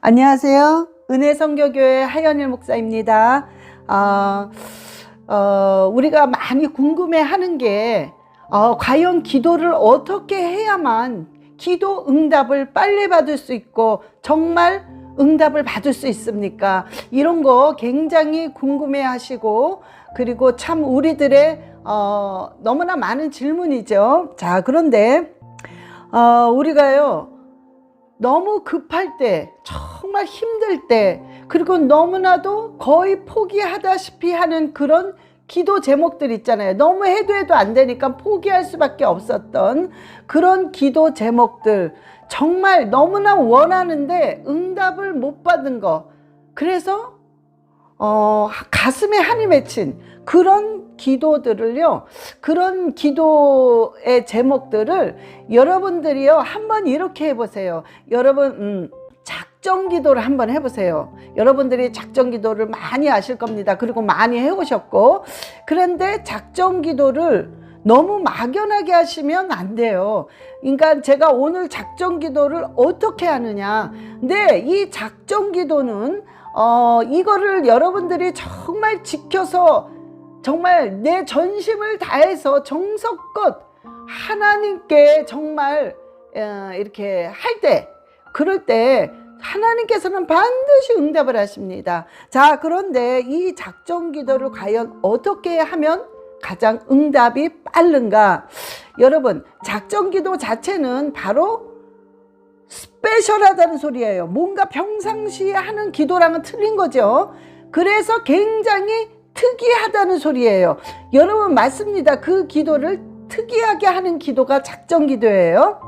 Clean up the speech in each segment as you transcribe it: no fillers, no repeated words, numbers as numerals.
안녕하세요. 은혜선교교회 하연일 목사입니다. 우리가 많이 궁금해하는 게 과연 기도를 어떻게 해야만 기도 응답을 빨리 받을 수 있고 정말 응답을 받을 수 있습니까? 이런 거 굉장히 궁금해 하시고, 그리고 참 우리들의 너무나 많은 질문이죠. 자, 그런데 우리가요 너무 급할 때, 정말 힘들 때, 그리고 너무나도 거의 포기하다시피 하는 그런 기도 제목들 있잖아요. 너무 해도 안 되니까 포기할 수밖에 없었던 그런 기도 제목들, 정말 너무나 원하는데 응답을 못 받은 거, 그래서 가슴에 한이 맺힌 그런 기도들을요, 그런 기도의 제목들을 여러분들이요 한번 이렇게 해보세요. 여러분 작정 기도를 한번 해보세요. 여러분들이 작정 기도를 많이 아실 겁니다. 그리고 많이 해오셨고, 그런데 작정 기도를 너무 막연하게 하시면 안 돼요. 그러니까 제가 오늘 작정 기도를 어떻게 하느냐, 근데 이 작정 기도는 이거를 여러분들이 정말 지켜서 정말 내 전심을 다해서 정성껏 하나님께 정말 이렇게 할 때, 그럴 때 하나님께서는 반드시 응답을 하십니다. 자, 그런데 이 작정 기도를 과연 어떻게 하면 가장 응답이 빠른가? 여러분, 작정 기도 자체는 바로 스페셜하다는 소리예요. 뭔가 평상시에 하는 기도랑은 틀린 거죠. 그래서 굉장히 특이하다는 소리예요. 여러분, 맞습니다. 그 기도를 특이하게 하는 기도가 작정 기도예요.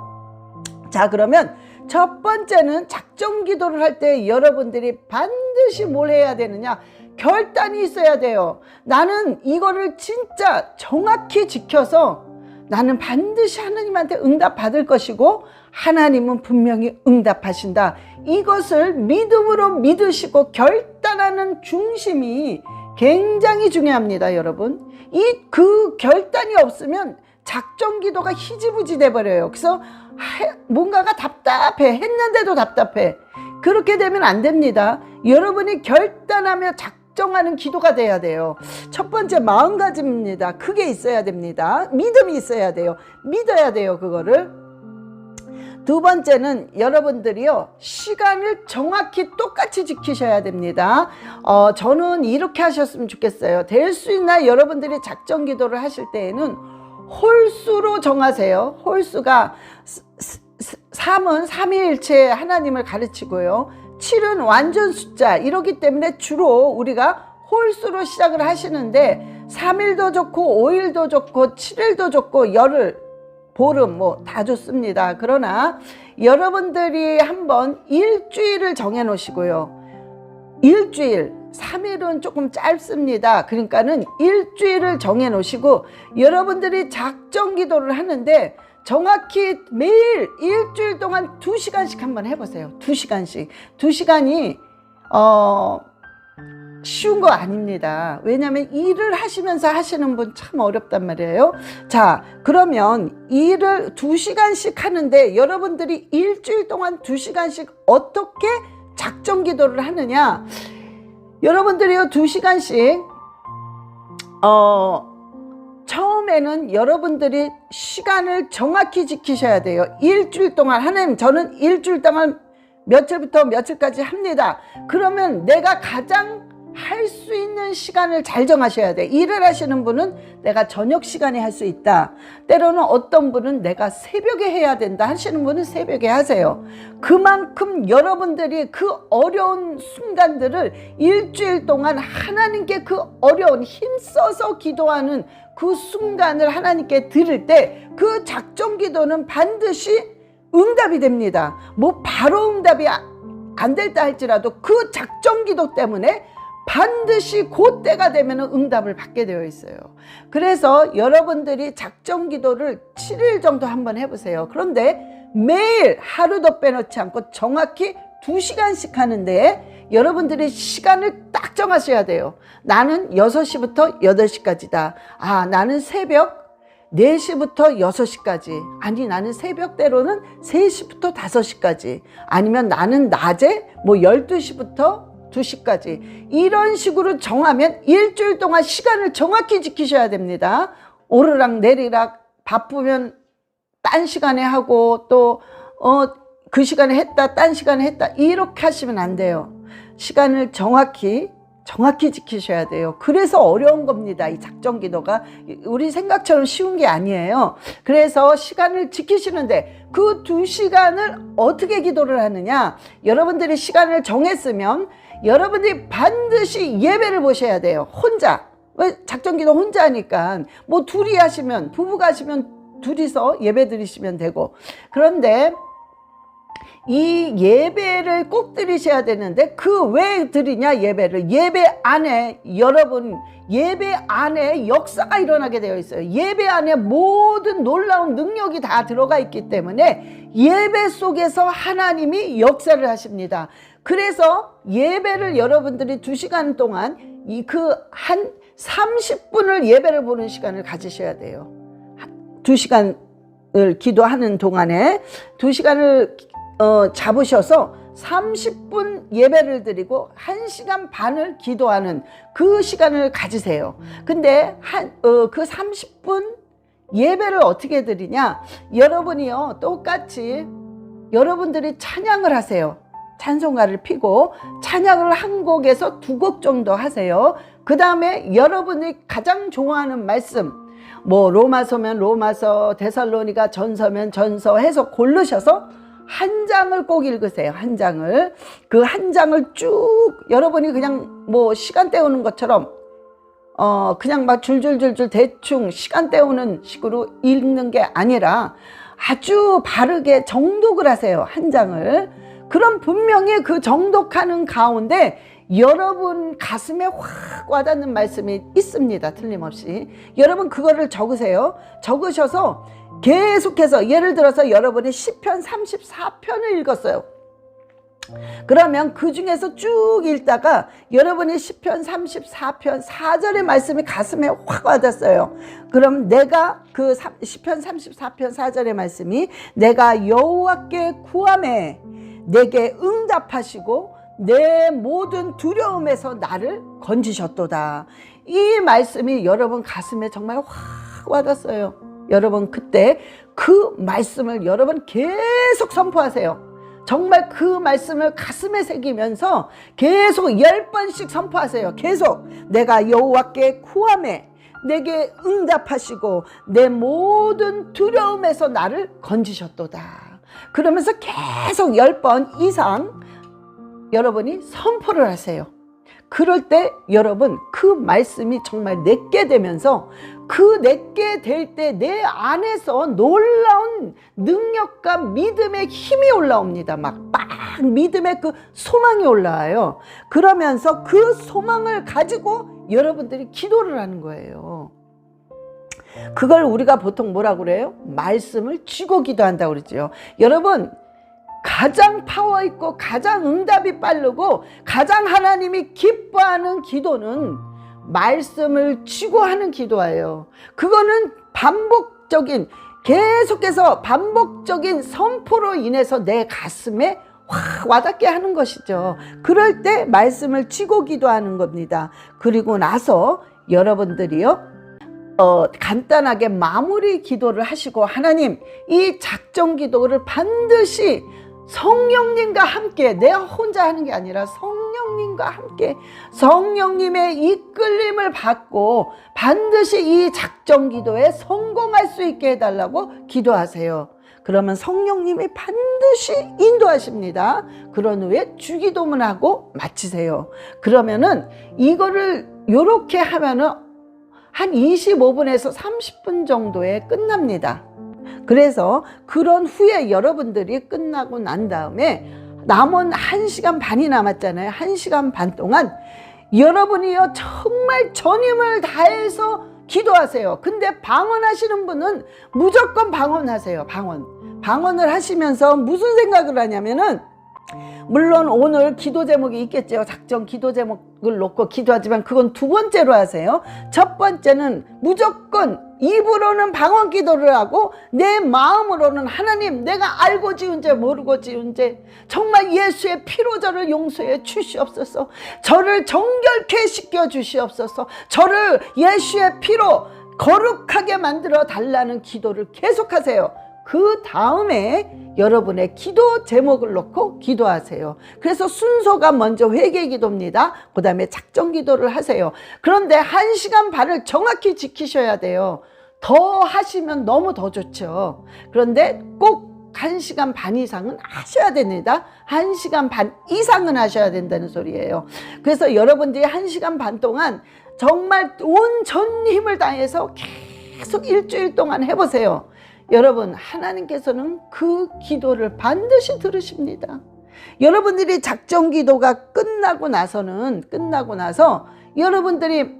자, 그러면 첫 번째는 작정 기도를 할 때 여러분들이 반드시 뭘 해야 되느냐? 결단이 있어야 돼요. 나는 이거를 진짜 정확히 지켜서 나는 반드시 하나님한테 응답 받을 것이고 하나님은 분명히 응답하신다. 이것을 믿음으로 믿으시고 결단하는 중심이 굉장히 중요합니다, 여러분. 그 결단이 없으면 작정 기도가 희지부지 돼 버려요. 그래서 뭔가가 답답해, 했는데도 답답해. 그렇게 되면 안 됩니다. 여러분이 결단하며 작정하는 기도가 돼야 돼요. 첫 번째, 마음가짐입니다. 그게 있어야 됩니다. 믿음이 있어야 돼요. 믿어야 돼요, 그거를. 두 번째는 여러분들이요 시간을 정확히 똑같이 지키셔야 됩니다. 저는 이렇게 하셨으면 좋겠어요. 될 수 있나 여러분들이 작정 기도를 하실 때에는 홀수로 정하세요. 홀수가 3은 삼위일체 하나님을 가르치고요, 7은 완전 숫자, 이러기 때문에 주로 우리가 홀수로 시작을 하시는데 3일도 좋고 5일도 좋고 7일도 좋고 열흘, 보름 뭐 다 좋습니다. 그러나 여러분들이 한번 일주일을 정해 놓으시고요, 일주일, 3일은 조금 짧습니다. 그러니까는 일주일을 정해 놓으시고 여러분들이 작정 기도를 하는데 정확히 매일 일주일 동안 2시간씩 한번 해보세요. 2시간씩. 2시간이 쉬운 거 아닙니다. 왜냐하면 일을 하시면서 하시는 분 참 어렵단 말이에요. 자, 그러면 일을 2시간씩 하는데 여러분들이 일주일 동안 2시간씩 어떻게 작정 기도를 하느냐? 여러분들이요 2시간씩 처음에는 여러분들이 시간을 정확히 지키셔야 돼요. 일주일 동안, 하나님 저는 일주일 동안 며칠부터 며칠까지 합니다. 그러면 내가 가장 할 수 있는 시간을 잘 정하셔야 돼. 일을 하시는 분은 내가 저녁 시간에 할 수 있다. 때로는 어떤 분은 내가 새벽에 해야 된다 하시는 분은 새벽에 하세요. 그만큼 여러분들이 그 어려운 순간들을 일주일 동안 하나님께 그 어려운 힘써서 기도하는 그 순간을 하나님께 드릴 때 그 작정 기도는 반드시 응답이 됩니다. 뭐 바로 응답이 안 될다 할지라도 그 작정 기도 때문에 반드시 그때가 되면 응답을 받게 되어 있어요. 그래서 여러분들이 작정 기도를 7일 정도 한번 해보세요. 그런데 매일 하루도 빼놓지 않고 정확히 2시간씩 하는데 여러분들이 시간을 딱 정하셔야 돼요. 나는 6시부터 8시까지다. 나는 새벽 4시부터 6시까지, 아니 나는 새벽 때로는 3시부터 5시까지, 아니면 나는 낮에 뭐 12시부터 2시까지, 이런 식으로 정하면 일주일 동안 시간을 정확히 지키셔야 됩니다. 오르락 내리락 바쁘면 딴 시간에 하고 또 그 시간에 했다 딴 시간에 했다 이렇게 하시면 안 돼요. 시간을 정확히 지키셔야 돼요. 그래서 어려운 겁니다. 이 작정 기도가 우리 생각처럼 쉬운 게 아니에요. 그래서 시간을 지키시는데 그 2시간을 어떻게 기도를 하느냐, 여러분들이 시간을 정했으면 여러분들이 반드시 예배를 보셔야 돼요. 혼자. 왜? 작정 기도 혼자 하니까 뭐 둘이 하시면, 부부가 하시면 둘이서 예배 드리시면 되고, 그런데 이 예배를 꼭 드리셔야 되는데 그 왜 드리냐, 예배를. 예배 안에, 여러분, 예배 안에 역사가 일어나게 되어 있어요. 예배 안에 모든 놀라운 능력이 다 들어가 있기 때문에 예배 속에서 하나님이 역사를 하십니다. 그래서 예배를 여러분들이 2시간 동안 한 30분을 예배를 보는 시간을 가지셔야 돼요. 2시간을 기도하는 동안에 2시간을 잡으셔서 30분 예배를 드리고 1시간 반을 기도하는 그 시간을 가지세요. 근데 그 30분 예배를 어떻게 드리냐, 여러분이요 똑같이 여러분들이 찬양을 하세요. 찬송가를 피고 찬양을 한 곡에서 2곡 정도 하세요. 그 다음에 여러분이 가장 좋아하는 말씀, 뭐 로마서면 로마서, 데살로니가 전서면 전서 해서 고르셔서 한 장을 꼭 읽으세요. 한 장을. 그 한 장을 쭉 여러분이 그냥 뭐 시간 때우는 것처럼 그냥 막 줄줄줄줄 대충 시간 때우는 식으로 읽는 게 아니라 아주 바르게 정독을 하세요. 한 장을. 그럼 분명히 그 정독하는 가운데 여러분 가슴에 확 와닿는 말씀이 있습니다. 틀림없이. 여러분 그거를 적으세요. 적으셔서 계속해서, 예를 들어서 여러분이 시편 34편을 읽었어요. 그러면 그 중에서 쭉 읽다가 여러분이 시편 34편 4절의 말씀이 가슴에 확 와닿았어요. 그럼 내가 그 시편 34편 4절의 말씀이, 내가 여호와께 구하매 내게 응답하시고 내 모든 두려움에서 나를 건지셨도다. 이 말씀이 여러분 가슴에 정말 확 와닿았어요. 여러분 그때 그 말씀을 여러분 계속 선포하세요. 정말 그 말씀을 가슴에 새기면서 계속 10번씩 선포하세요. 계속 내가 여호와께 구하매 내게 응답하시고 내 모든 두려움에서 나를 건지셨도다. 그러면서 계속 10번 이상 여러분이 선포를 하세요. 그럴 때 여러분 그 말씀이 정말 내게 되면서, 그 내게 될 때 내 안에서 놀라운 능력과 믿음의 힘이 올라옵니다. 막 믿음의 그 소망이 올라와요. 그러면서 그 소망을 가지고 여러분들이 기도를 하는 거예요. 그걸 우리가 보통 뭐라고 그래요? 말씀을 쥐고 기도한다고 그러죠. 여러분 가장 파워 있고 가장 응답이 빠르고 가장 하나님이 기뻐하는 기도는 말씀을 쥐고 하는 기도예요. 그거는 반복적인, 계속해서 반복적인 선포로 인해서 내 가슴에 확 와닿게 하는 것이죠. 그럴 때 말씀을 쥐고 기도하는 겁니다. 그리고 나서 여러분들이요 간단하게 마무리 기도를 하시고, 하나님 이 작정 기도를 반드시 성령님과 함께, 내가 혼자 하는 게 아니라 성령님과 함께 성령님의 이끌림을 받고 반드시 이 작정 기도에 성공할 수 있게 해달라고 기도하세요. 그러면 성령님이 반드시 인도하십니다. 그런 후에 주기도문하고 마치세요. 그러면은 이거를 요렇게 하면은 한 25분에서 30분 정도에 끝납니다. 그래서 그런 후에 여러분들이 끝나고 난 다음에 남은 1시간 반이 남았잖아요. 1시간 반 동안 여러분이요 정말 전힘을 다해서 기도하세요. 근데 방언하시는 분은 무조건 방언하세요. 방언을 하시면서 무슨 생각을 하냐면은 물론 오늘 기도 제목이 있겠죠. 작정 기도 제목을 놓고 기도하지만 그건 두 번째로 하세요. 첫 번째는 무조건 입으로는 방언 기도를 하고 내 마음으로는 하나님, 내가 알고 지은 죄 모르고 지은 죄 정말 예수의 피로 저를 용서해 주시옵소서. 저를 정결케 시켜 주시옵소서. 저를 예수의 피로 거룩하게 만들어 달라는 기도를 계속하세요. 그 다음에 여러분의 기도 제목을 놓고 기도하세요. 그래서 순서가 먼저 회개 기도입니다. 그 다음에 작정 기도를 하세요. 그런데 1시간 반을 정확히 지키셔야 돼요. 더 하시면 너무 더 좋죠. 그런데 꼭 1시간 반 이상은 하셔야 됩니다. 1시간 반 이상은 하셔야 된다는 소리예요. 그래서 여러분들이 1시간 반 동안 정말 온 전 힘을 다해서 계속 일주일 동안 해보세요. 여러분, 하나님께서는 그 기도를 반드시 들으십니다. 여러분들이 작정 기도가 끝나고 나서 여러분들이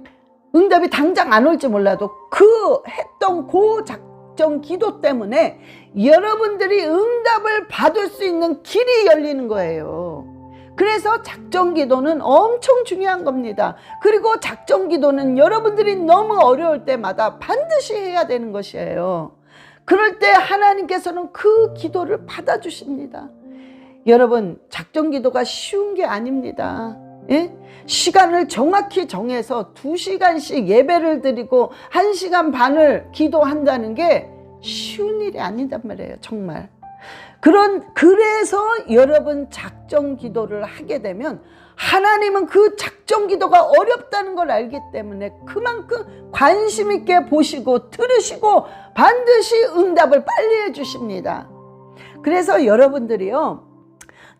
응답이 당장 안 올지 몰라도 그 했던 그 작정 기도 때문에 여러분들이 응답을 받을 수 있는 길이 열리는 거예요. 그래서 작정 기도는 엄청 중요한 겁니다. 그리고 작정 기도는 여러분들이 너무 어려울 때마다 반드시 해야 되는 것이에요. 그럴 때 하나님께서는 그 기도를 받아주십니다. 여러분, 작정 기도가 쉬운 게 아닙니다. 예? 시간을 정확히 정해서 2시간씩 예배를 드리고 1시간 반을 기도한다는 게 쉬운 일이 아니단 말이에요. 정말. 그래서 여러분 작정 기도를 하게 되면 하나님은 그 작정 기도가 어렵다는 걸 알기 때문에 그만큼 관심 있게 보시고 들으시고 반드시 응답을 빨리 해주십니다. 그래서 여러분들이요,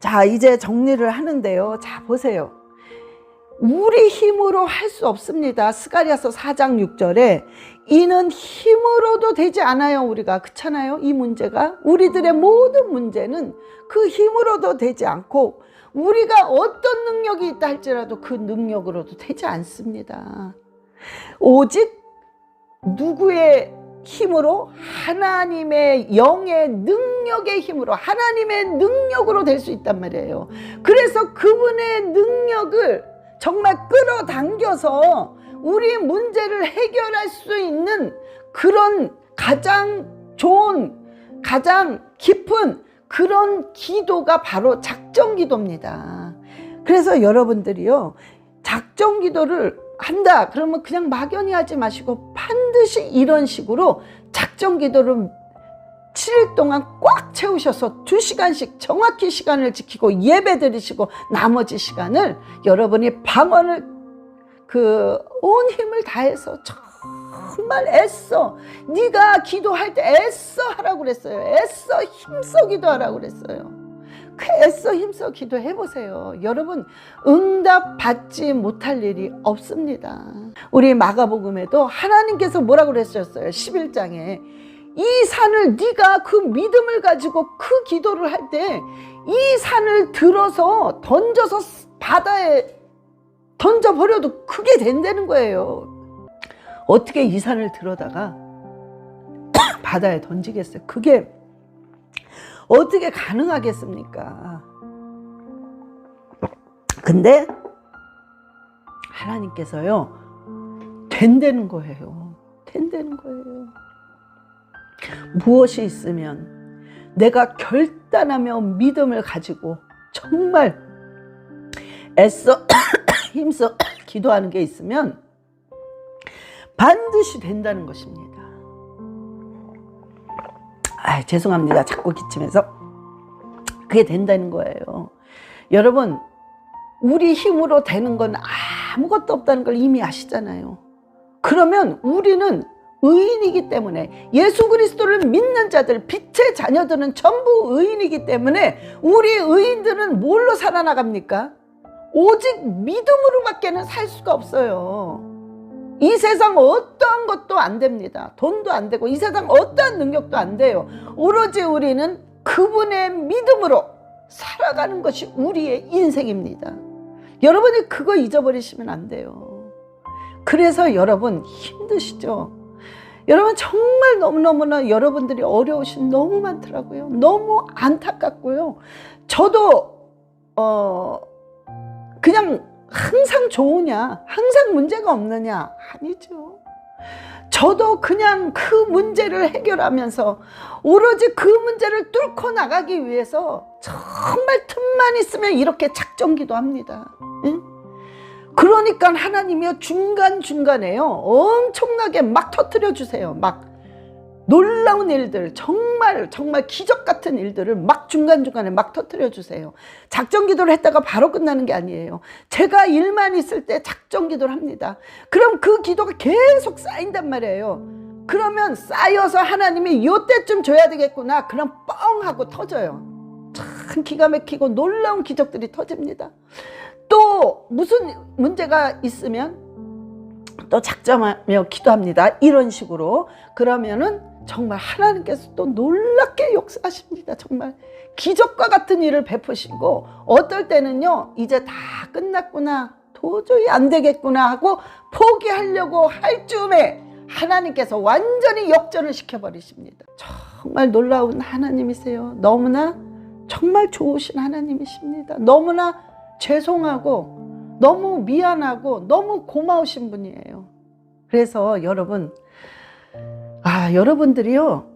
자, 이제 정리를 하는데요. 자, 보세요. 우리 힘으로 할 수 없습니다. 스가랴서 4장 6절에 이는 힘으로도 되지 않아요. 우리가, 그렇잖아요. 이 문제가, 우리들의 모든 문제는 그 힘으로도 되지 않고 우리가 어떤 능력이 있다 할지라도 그 능력으로도 되지 않습니다. 오직 누구의 힘으로? 하나님의 영의 능력의 힘으로, 하나님의 능력으로 될 수 있단 말이에요. 그래서 그분의 능력을 정말 끌어당겨서 우리 문제를 해결할 수 있는 그런 가장 좋은, 가장 깊은 그런 기도가 바로 작정 기도입니다. 그래서 여러분들이요, 작정 기도를 한다 그러면 그냥 막연히 하지 마시고 반드시 이런 식으로 작정 기도를 7일 동안 꽉 채우셔서 2시간씩 정확히 시간을 지키고 예배 드리시고 나머지 시간을 여러분이 방언을 온 힘을 다해서 정말 애써, 네가 기도할 때 애써 하라고 그랬어요. 애써 힘써 기도하라고 그랬어요. 그 애써 힘써 기도해 보세요. 여러분, 응답 받지 못할 일이 없습니다. 우리 마가복음에도 하나님께서 뭐라고 그랬었어요? 11장에 이 산을, 네가 그 믿음을 가지고 그 기도를 할 때 이 산을 들어서 던져서 바다에 던져버려도 그게 된다는 거예요. 어떻게 이 산을 들어다가 바다에 던지겠어요? 그게 어떻게 가능하겠습니까? 근데 하나님께서요, 된다는 거예요. 된다는 거예요. 무엇이 있으면 내가 결단하며 믿음을 가지고 정말 애써 힘써 기도하는 게 있으면 반드시 된다는 것입니다. 죄송합니다. 자꾸 기침해서. 그게 된다는 거예요. 여러분, 우리 힘으로 되는 건 아무것도 없다는 걸 이미 아시잖아요. 그러면 우리는 의인이기 때문에, 예수 그리스도를 믿는 자들, 빛의 자녀들은 전부 의인이기 때문에 우리 의인들은 뭘로 살아나갑니까? 오직 믿음으로밖에는 살 수가 없어요. 이 세상 어떠한 것도 안 됩니다. 돈도 안 되고 이 세상 어떠한 능력도 안 돼요. 오로지 우리는 그분의 믿음으로 살아가는 것이 우리의 인생입니다. 여러분이 그거 잊어버리시면 안 돼요. 그래서 여러분 힘드시죠? 여러분 정말 너무너무나 여러분들이 어려우신 너무 많더라고요. 너무 안타깝고요. 저도 그냥 항상 좋으냐, 항상 문제가 없느냐? 아니죠. 저도 그냥 그 문제를 해결하면서 오로지 그 문제를 뚫고 나가기 위해서 정말 틈만 있으면 이렇게 작정기도 합니다. 응? 그러니까 하나님이요, 중간중간에요 엄청나게 막 터뜨려 주세요. 막 놀라운 일들, 정말 기적 같은 일들을 막 중간중간에 막 터뜨려 주세요. 작정기도를 했다가 바로 끝나는 게 아니에요. 제가 일만 있을 때 작정기도를 합니다. 그럼 그 기도가 계속 쌓인단 말이에요. 그러면 쌓여서 하나님이 요때쯤 줘야 되겠구나, 그럼 뻥 하고 터져요. 참 기가 막히고 놀라운 기적들이 터집니다. 또 무슨 문제가 있으면 또 작정하며 기도합니다. 이런 식으로. 그러면은 정말 하나님께서 또 놀랍게 역사하십니다. 정말 기적과 같은 일을 베푸시고, 어떨 때는요, 이제 다 끝났구나, 도저히 안 되겠구나 하고 포기하려고 할 즈음에 하나님께서 완전히 역전을 시켜버리십니다. 정말 놀라운 하나님이세요. 너무나 정말 좋으신 하나님이십니다. 너무나 죄송하고 너무 미안하고 너무 고마우신 분이에요. 그래서 여러분, 여러분들이요,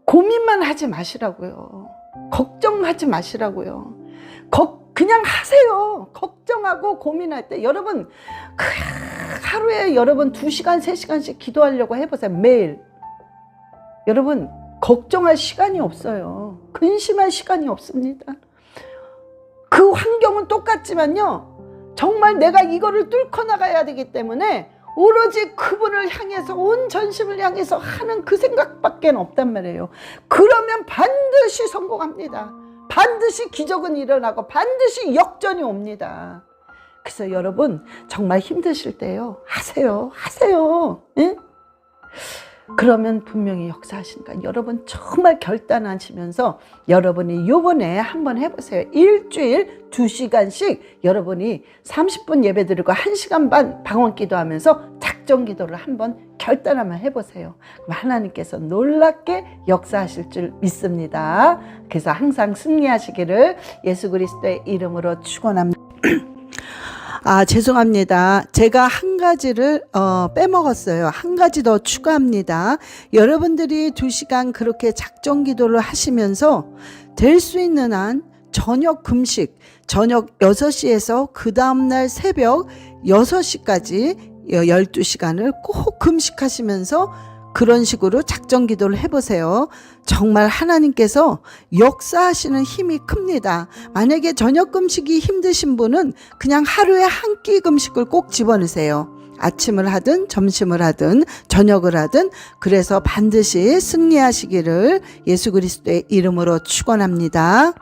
고민만 하지 마시라고요. 걱정하지 마시라고요. 그냥 하세요. 걱정하고 고민할 때 여러분, 하루에 여러분 2시간 3시간씩 기도하려고 해보세요. 매일. 여러분, 걱정할 시간이 없어요. 근심할 시간이 없습니다. 그 환경은 똑같지만요, 정말 내가 이거를 뚫고 나가야 되기 때문에 오로지 그분을 향해서, 온 전심을 향해서 하는 그 생각밖에 없단 말이에요. 그러면 반드시 성공합니다. 반드시 기적은 일어나고 반드시 역전이 옵니다. 그래서 여러분, 정말 힘드실 때요, 하세요. 응? 그러면 분명히 역사하시니까 여러분 정말 결단하시면서 여러분이 요번에 한번 해보세요. 일주일 2시간씩 여러분이 30분 예배 드리고 1시간 반 방언 기도하면서 작정 기도를 한번 결단 한번 해보세요. 그럼 하나님께서 놀랍게 역사하실 줄 믿습니다. 그래서 항상 승리하시기를 예수 그리스도의 이름으로 축원합니다. 죄송합니다. 제가 한 가지를 빼먹었어요. 한 가지 더 추가합니다. 여러분들이 2시간 그렇게 작정 기도를 하시면서 될 수 있는 한 저녁 금식, 저녁 6시에서 그 다음날 새벽 6시까지 12시간을 꼭 금식하시면서 그런 식으로 작정 기도를 해보세요. 정말 하나님께서 역사하시는 힘이 큽니다. 만약에 저녁 금식이 힘드신 분은 그냥 하루에 한 끼 금식을 꼭 집어넣으세요. 아침을 하든 점심을 하든 저녁을 하든. 그래서 반드시 승리하시기를 예수 그리스도의 이름으로 축원합니다.